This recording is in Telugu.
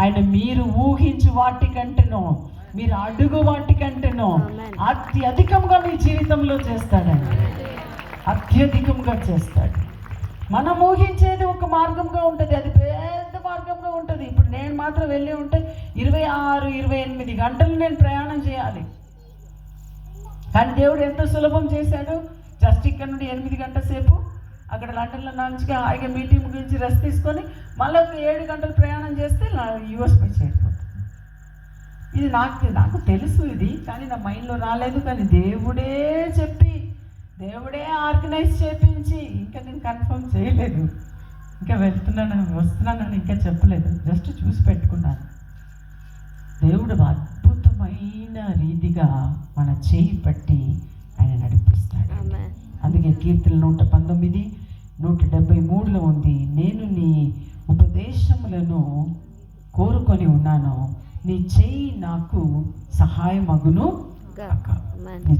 ఆయన మీరు ఊహించు వాటికంటేనో, మీరు అడుగు వాటికంటేనో అత్యధికంగా మీ జీవితంలో చేస్తాడండి. అత్యధికంగా చేస్తాడు. మనం ఊహించేది ఒక మార్గంగా ఉంటుంది, అది పెద్ద మార్గంగా ఉంటుంది. ఇప్పుడు నేను మాత్రం వెళ్ళి ఉంటే 26-28 గంటలు నేను ప్రయాణం చేయాలి. కానీ దేవుడు ఎంత సులభం చేశాడు. జస్ట్ ఇక్కడ నుండి 8 గంటల సేపు అక్కడ లండన్లో మంచిగా హాయిగా మీటింగ్ గురించి రెస్ట్ తీసుకొని మళ్ళీ ఒక 7 గంటలు ప్రయాణం చేస్తే యూఎస్ పై చేరిపోతుంది. ఇది నాకు తెలుసు ఇది, కానీ నా మైండ్లో రాలేదు. కానీ దేవుడే చెప్పి, దేవుడే ఆర్గనైజ్ చేపించి, ఇంకా నేను కన్ఫర్మ్ చేయలేదు, ఇంకా వస్తున్నానని ఇంకా చెప్పలేదు, జస్ట్ చూసి పెట్టుకున్నాను. దేవుడు అద్భుతమైన రీతిగా మన చేయి పట్టి ఆయన నడిపిస్తాడు. అందుకే కీర్తన 119-173లో ఉంది, నేను నీ ఉపదేశములను కోరుకొని ఉన్నాను, నీ చేయి నాకు సహాయమగును. నీ